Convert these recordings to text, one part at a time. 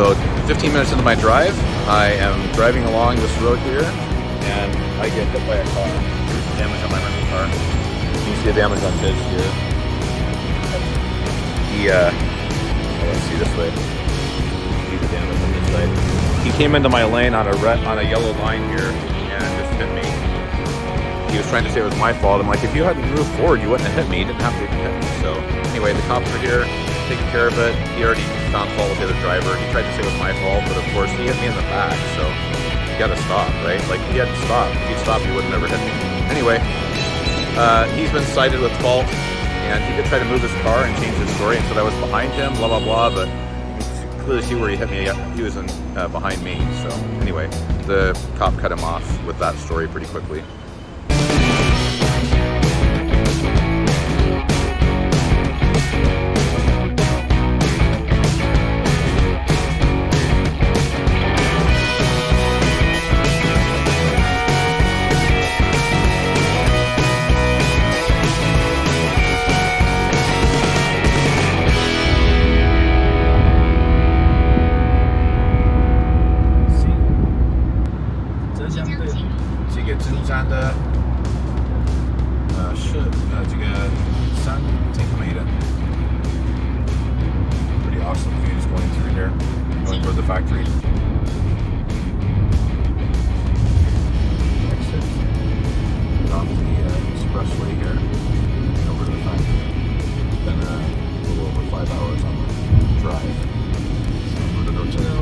So 15 minutes into my drive, I am driving along this road here, and I get hit by a car. There's damage on my rental car. You can see the damage on his here. Let's see this way. See the damage on this side. He came into my lane on a yellow line here and just hit me. He was trying to say it was my fault. I'm like, if you hadn't moved forward, you wouldn't have hit me. You didn't have to hit me. So anyway, the cops are here, taking care of it. He already found fault with the other driver. He tried to say it was my fault, but of course he hit me in the back. So you gotta stop, right? Like, he had to stop. If he'd stopped, he would have never hit me. Anyway, he's been cited with fault, and he did try to move his car and change his story and said I was behind him, blah blah blah. But you can clearly see where he hit me. He was behind me. So anyway, the cop cut him off with that story pretty quickly. Pretty awesome views going through here, going toward the factory. Exit off the expressway here, over to the factory. Been a little over 5 hours on the drive.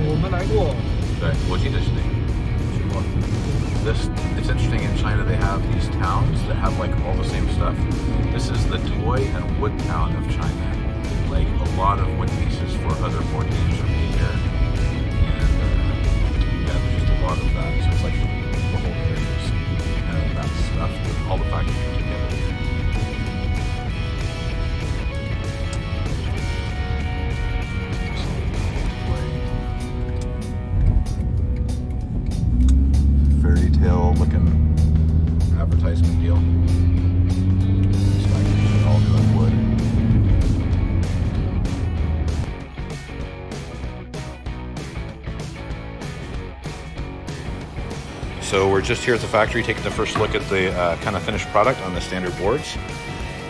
我们来过。对，我记得是那个。It's interesting, in China they have these towns that have like all the same stuff. This is the toy and wood town of China. Like a lot of wood pieces for other board games are made here. And yeah, there's just a lot of that. So it's like the whole area is kind of that stuff with all the factories together here. Fairy tale looking advertisement deal. These factories are all doing wood. So we're just here at the factory taking the first look at the kind of finished product on the standard boards.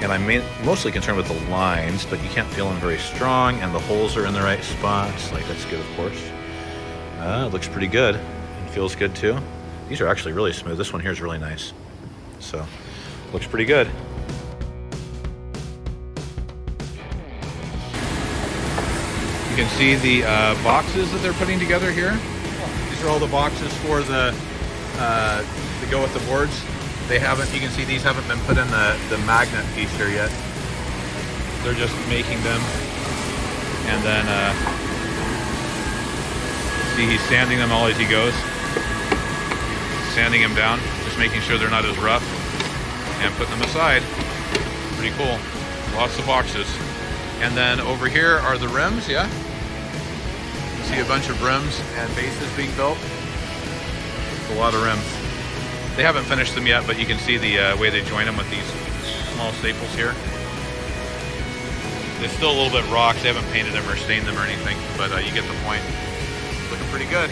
And I'm mostly concerned with the lines, but you can't feel them very strong, and the holes are in the right spots. Like, that's good, of course. It looks pretty good. It feels good too. These are actually really smooth. This one here is really nice. So, looks pretty good. You can see the boxes that they're putting together here. These are all the boxes for the to go with the boards. They haven't, you can see these haven't been put in the magnet piece here yet. They're just making them. And then, see, he's sanding them all as he goes. Sanding them down, just making sure they're not as rough, and putting them aside. Pretty cool. Lots of boxes. And then over here are the rims, yeah? You see a bunch of rims and bases being built. It's a lot of rims. They haven't finished them yet, but you can see the way they join them with these small staples here. It's still a little bit raw because they haven't painted them or stained them or anything, but you get the point. Looking pretty good.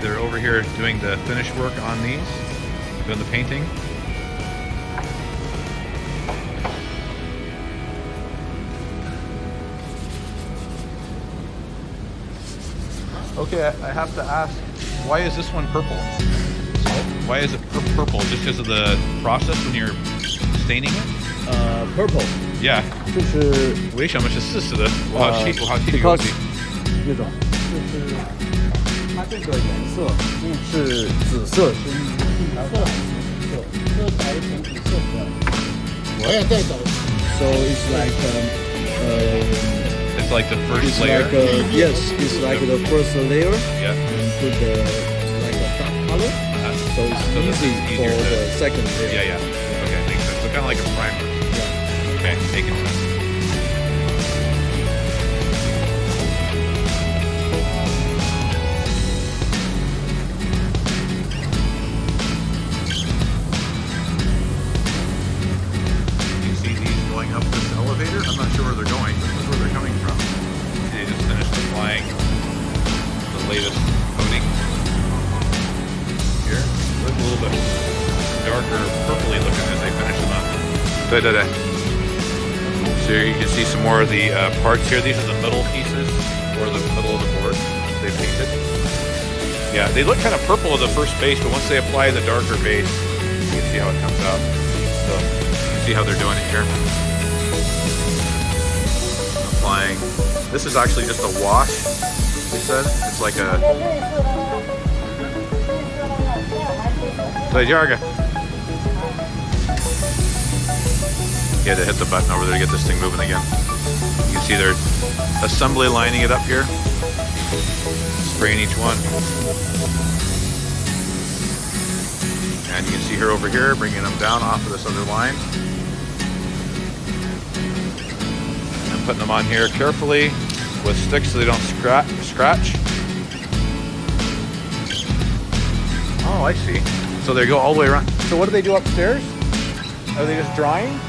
They're over here doing the finish work on these, doing the painting. Okay, I have to ask, why is this one purple? Why is it purple? Just because of the process when you're staining it? Purple. Yeah. 就是为什么是四色的？我好奇这个问题。那种就是它这个颜色是紫色，所以它色紫色，这才成紫色的。我也在找。So it's like it's like the first it's layer. Like yes, it's like the first layer. Yeah. And put the like a dark color. So it's easy for the second layer. Yeah, yeah. Okay. kind of like a primer. Yeah. Okay, making sense. You see these going up this elevator? I'm not sure where they're going. This is where they're coming from. They just finished applying the latest coating. Here, look a little bit darker, purpley looking as they finish them up. So here you can see some more of the parts here. These are the middle pieces, or the middle of the board they painted. Yeah, they look kind of purple at the first base, but once they apply the darker base, you can see how it comes out. So you can see how they're doing it here. Applying. This is actually just a wash, they said. It's like a... You had to hit the button over there to get this thing moving again. You can see they're assembly lining it up here. Spraying each one. And you can see her over here, bringing them down off of this other line. And putting them on here carefully with sticks so they don't scratch. Oh, I see. So they go all the way around. So what do they do upstairs? Are they just drying?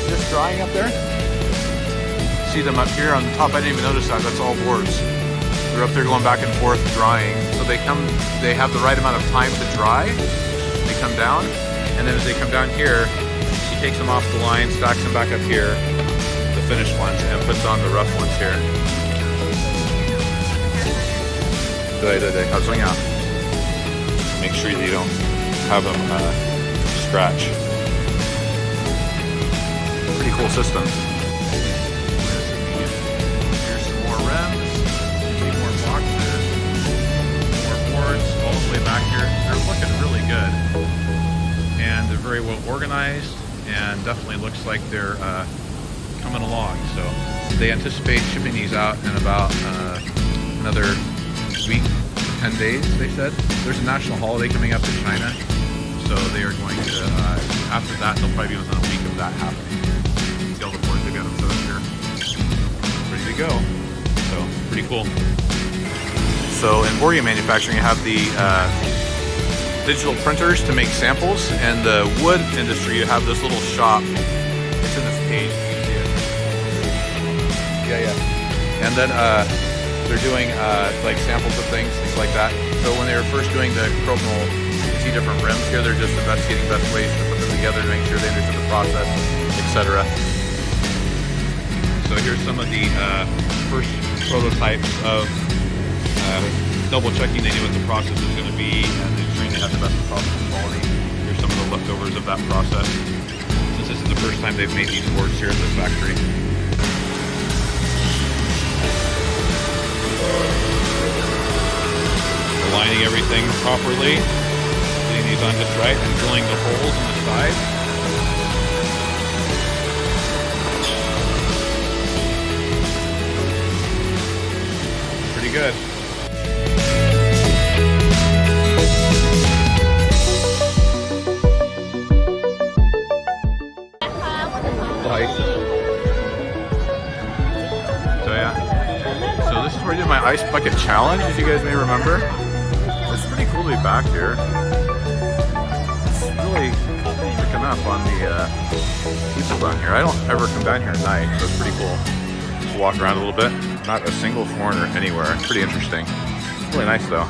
Just drying up there? See them up here on the top. I didn't even notice that. That's all boards. They're up there going back and forth drying. So they have the right amount of time to dry. They come down, and then as they come down here, she takes them off the line, stacks them back up here, the finished ones, and puts on the rough ones here. Make sure that you don't have them scratch. Pretty cool system. Here's some more rims, more boxes, more boards all the way back here. They're looking really good, and they're very well organized, and definitely looks like they're coming along. So they anticipate shipping these out in about another week, 10 days, they said. There's a national holiday coming up in China, so they are going to, after that, they'll probably be within a week of that happening. See all the boards they got them set up here. Ready to go. So, pretty cool. So, in board game manufacturing, you have the digital printers to make samples, and the wood industry, you have this little shop. It's in this page, you can see it. Yeah. And then, they're doing like samples of things like that. So when they were first doing the Crokinole, you see different rims here. They're just investigating best ways to put them together to make sure they understand the process, etc. So here's some of the first prototypes of double checking they knew what the process was going to be and ensuring they had the best possible quality. Here's some of the leftovers of that process. Since this is the first time they've made these boards here at this factory. Aligning everything properly, getting these on just right, and drilling the holes in the side. Pretty good. So yeah. So this is where I did my ice bucket challenge, as you guys may remember. It's pretty cool to be back here. It's really picking up on the people down here. I don't ever come down here at night, so it's pretty cool. Just walk around a little bit. Not a single foreigner anywhere. Pretty interesting. Really nice though.